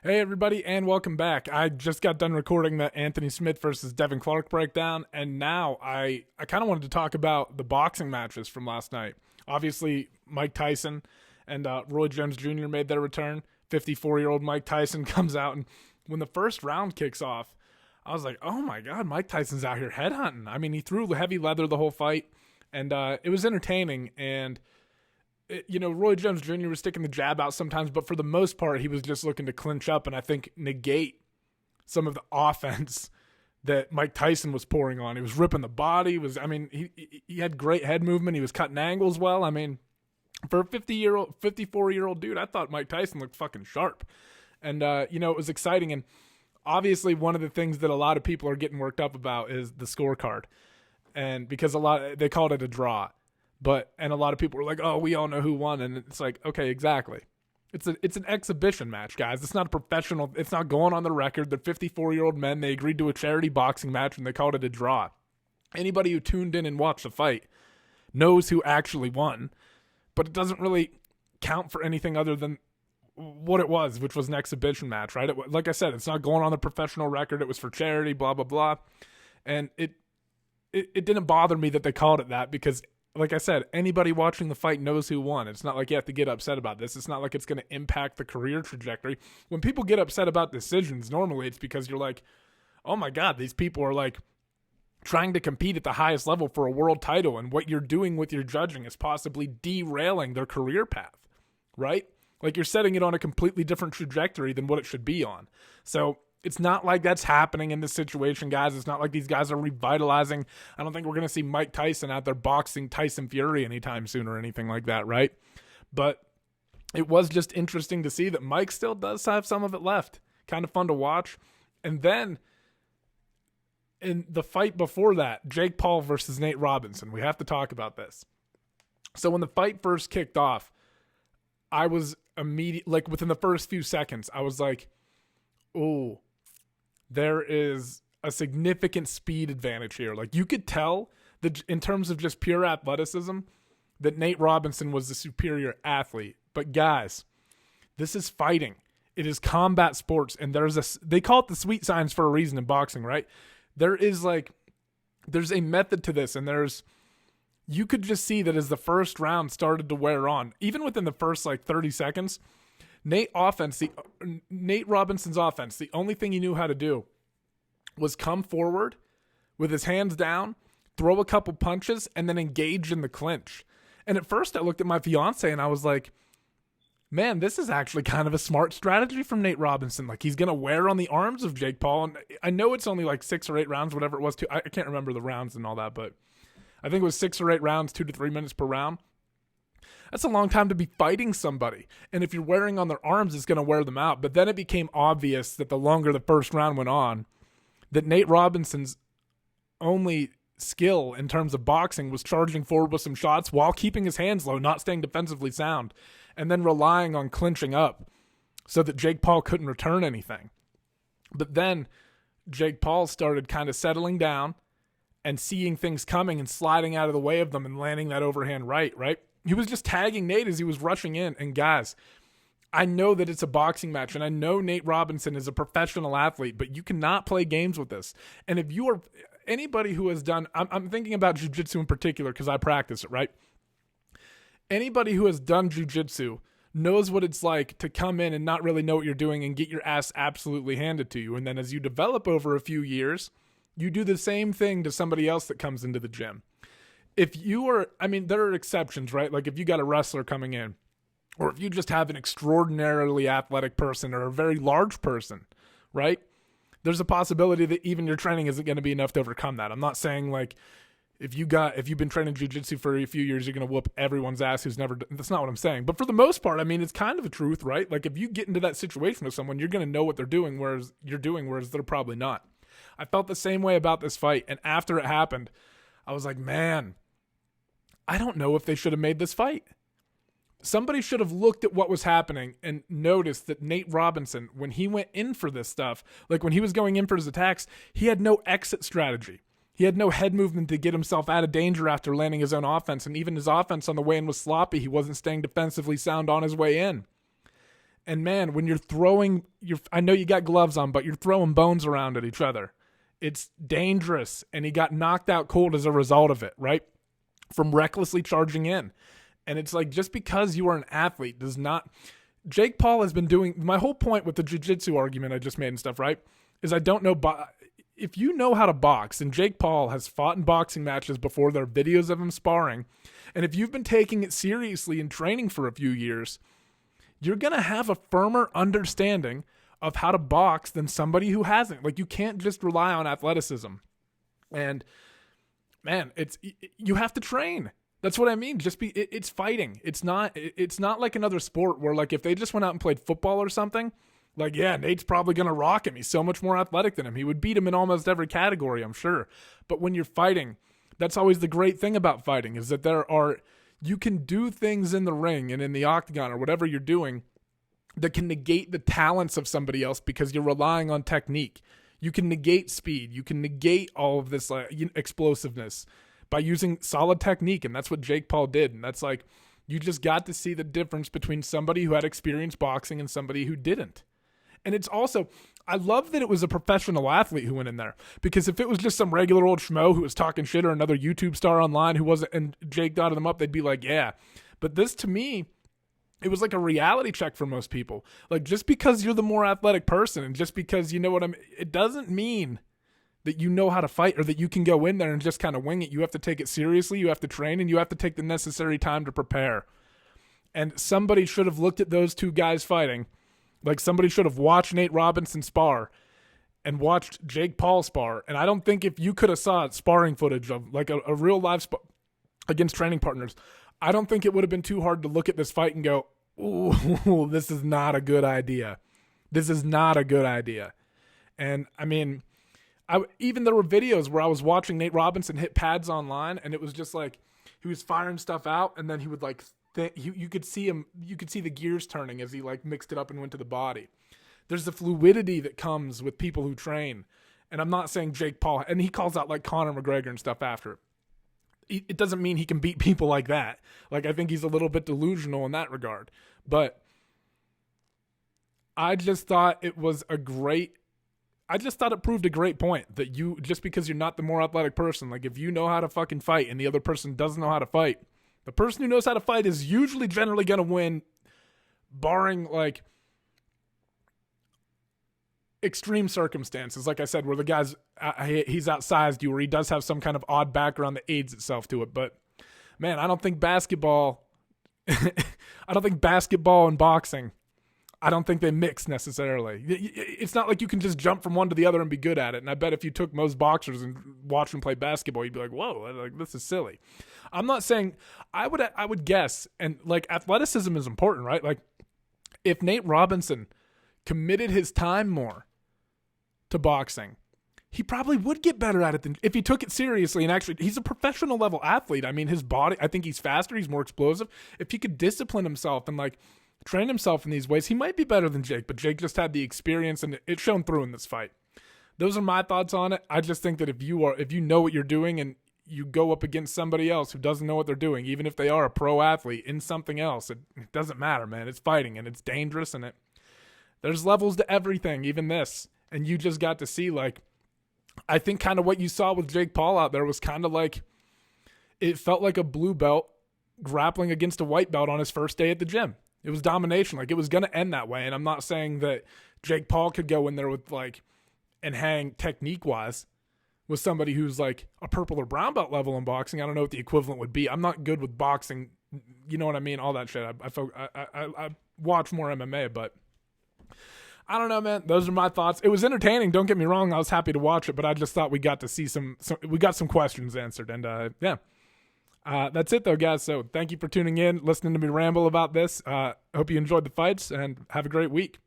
Hey everybody, and welcome back. I just got done recording the Anthony Smith versus Devin Clark breakdown, and now I kind of wanted to talk about the boxing matches from last night. Obviously, Mike Tyson and Roy Jones Jr. made their return. 54-year-old Mike Tyson comes out, and when the first round kicks off, I was like, oh my God, Mike Tyson's out here headhunting. I mean, he threw heavy leather the whole fight, and it was entertaining, and Roy Jones Jr. was sticking the jab out sometimes, but for the most part, he was just looking to clinch up and I think negate some of the offense that Mike Tyson was pouring on. He was ripping the body. He had great head movement. He was cutting angles well. I mean, for a 54-year-old dude, I thought Mike Tyson looked fucking sharp. And, it was exciting. And obviously, one of the things that a lot of people are getting worked up about is the scorecard. And because they called it a draw. And a lot of people were like, oh, we all know who won. And it's like, okay, exactly. It's an exhibition match, guys. It's not a professional. It's not going on the record. They're 54-year-old men. They agreed to a charity boxing match, and they called it a draw. Anybody who tuned in and watched the fight knows who actually won. But it doesn't really count for anything other than what it was, which was an exhibition match, right? Like I said, it's not going on the professional record. It was for charity, blah, blah, blah. And it didn't bother me that they called it that because, like I said, anybody watching the fight knows who won. It's not like you have to get upset about this. It's not like it's going to impact the career trajectory. When people get upset about decisions, normally it's because you're like, oh my God, these people are like trying to compete at the highest level for a world title, and what you're doing with your judging is possibly derailing their career path, right? Like you're setting it on a completely different trajectory than what it should be on. So it's not like that's happening in this situation, guys. It's not like these guys are revitalizing. I don't think we're going to see Mike Tyson out there boxing Tyson Fury anytime soon or anything like that, right? But it was just interesting to see that Mike still does have some of it left. Kind of fun to watch. And then in the fight before that, Jake Paul versus Nate Robinson, we have to talk about this. So when the fight first kicked off, I was within the first few seconds, I was like, oh, there is a significant speed advantage here. Like you could tell that in terms of just pure athleticism that Nate Robinson was the superior athlete. But guys, this is fighting. It is combat sports. And they call it the sweet signs for a reason in boxing, right? There's a method to this. And you could just see that as the first round started to wear on, even within the first 30 seconds, Nate Robinson's offense, the only thing he knew how to do was come forward with his hands down, throw a couple punches, and then engage in the clinch. And at first I looked at my fiance and I was like, man, this is actually kind of a smart strategy from Nate Robinson. Like he's going to wear on the arms of Jake Paul. And I know it's only 6 or 8 rounds, whatever it was. I can't remember the rounds and all that, but I think it was 6 or 8 rounds, 2 to 3 minutes per round. That's a long time to be fighting somebody. And if you're wearing on their arms, it's going to wear them out. But then it became obvious that the longer the first round went on, that Nate Robinson's only skill in terms of boxing was charging forward with some shots while keeping his hands low, not staying defensively sound, and then relying on clinching up so that Jake Paul couldn't return anything. But then Jake Paul started kind of settling down and seeing things coming and sliding out of the way of them and landing that overhand right? He was just tagging Nate as he was rushing in. And guys, I know that it's a boxing match, and I know Nate Robinson is a professional athlete, but you cannot play games with this. And if you are anybody who has done, I'm thinking about jiu-jitsu in particular because I practice it, right? Anybody who has done jiu-jitsu knows what it's like to come in and not really know what you're doing and get your ass absolutely handed to you. And then as you develop over a few years, you do the same thing to somebody else that comes into the gym. If you are, there are exceptions, right? Like if you got a wrestler coming in, or if you just have an extraordinarily athletic person or a very large person, right? There's a possibility that even your training isn't going to be enough to overcome that. I'm not saying if you've been training jiu-jitsu for a few years, you're going to whoop everyone's ass who's never done. That's not what I'm saying. But for the most part, it's kind of a truth, right? Like if you get into that situation with someone, you're going to know what they're doing, whereas they're probably not. I felt the same way about this fight. And after it happened, I was like, man, I don't know if they should have made this fight. Somebody should have looked at what was happening and noticed that Nate Robinson, when he went in for this stuff, like when he was going in for his attacks, he had no exit strategy. He had no head movement to get himself out of danger after landing his own offense. And even his offense on the way in was sloppy. He wasn't staying defensively sound on his way in. And man, when you're throwing, I know you got gloves on, but you're throwing bones around at each other. It's dangerous. And he got knocked out cold as a result of it, right? From recklessly charging in. And it's like, just because you are an athlete does not. Jake Paul has been doing, my whole point with the jiu-jitsu argument I just made and stuff, right? Is I don't know, if you know how to box, and Jake Paul has fought in boxing matches before, there are videos of him sparring, and if you've been taking it seriously and training for a few years, you're going to have a firmer understanding of how to box than somebody who hasn't. Like, you can't just rely on athleticism. And man, you have to train. That's what I mean. It's fighting. It's not like another sport where, like, if they just went out and played football or something, like, yeah, Nate's probably going to rock him. He's so much more athletic than him. He would beat him in almost every category, I'm sure. But when you're fighting, that's always the great thing about fighting, is that you can do things in the ring and in the octagon or whatever you're doing that can negate the talents of somebody else because you're relying on technique. You can negate speed. You can negate all of this explosiveness by using solid technique, and that's what Jake Paul did. And that's like, you just got to see the difference between somebody who had experienced boxing and somebody who didn't. And it's also, I love that it was a professional athlete who went in there, because if it was just some regular old schmo who was talking shit or another YouTube star online who wasn't, and Jake dotted them up, they'd be like, yeah. But this, to me, it was like a reality check for most people. Like, just because you're the more athletic person and just because you know what it doesn't mean that you know how to fight or that you can go in there and just kind of wing it. You have to take it seriously. You have to train, and you have to take the necessary time to prepare. And somebody should have looked at those two guys fighting. Like, somebody should have watched Nate Robinson spar and watched Jake Paul spar. And I don't think if you could have saw sparring footage of like a real live against training partners, I don't think it would have been too hard to look at this fight and go, ooh, this is not a good idea. This is not a good idea. And I mean, even there were videos where I was watching Nate Robinson hit pads online, and it was just like he was firing stuff out, and then he would like you could see the gears turning as he like mixed it up and went to the body. There's the fluidity that comes with people who train. And I'm not saying Jake Paul, and he calls out like Conor McGregor and stuff after it. It doesn't mean he can beat people like that. Like, I think he's a little bit delusional in that regard. But I just thought it proved a great point that you, just because you're not the more athletic person, like if you know how to fucking fight and the other person doesn't know how to fight, the person who knows how to fight is usually generally going to win, barring like extreme circumstances, like I said, where the guy's he's outsized you, or he does have some kind of odd background that aids itself to it. But man, I don't think basketball and boxing, I don't think they mix necessarily. It's not like you can just jump from one to the other and be good at it. And I bet if you took most boxers and watched them play basketball, you'd be like, whoa, like, this is silly. I'm not saying, I would guess, and like athleticism is important, right? Like, if Nate Robinson committed his time more to boxing, he probably would get better at it than if he took it seriously. And actually, he's a professional level athlete. I mean, his body, I think he's faster, he's more explosive. If he could discipline himself and like train himself in these ways, he might be better than Jake. But Jake just had the experience, and it shone through in this fight. Those are my thoughts on it. I just think that if you know what you're doing and you go up against somebody else who doesn't know what they're doing, even if they are a pro athlete in something else, it doesn't matter, man. It's fighting, and it's dangerous, and there's levels to everything, even this. And you just got to see, like, I think kind of what you saw with Jake Paul out there was kind of like, it felt like a blue belt grappling against a white belt on his first day at the gym. It was domination. Like, it was going to end that way. And I'm not saying that Jake Paul could go in there with like, and hang technique wise with somebody who's like a purple or brown belt level in boxing. I don't know what the equivalent would be. I'm not good with boxing. You know what I mean? All that shit. I watch more MMA, but I don't know, man. Those are my thoughts. It was entertaining. Don't get me wrong. I was happy to watch it, but I just thought we got to see we got some questions answered. And yeah, that's it though, guys. So thank you for tuning in, listening to me ramble about this. Hope you enjoyed the fights, and have a great week.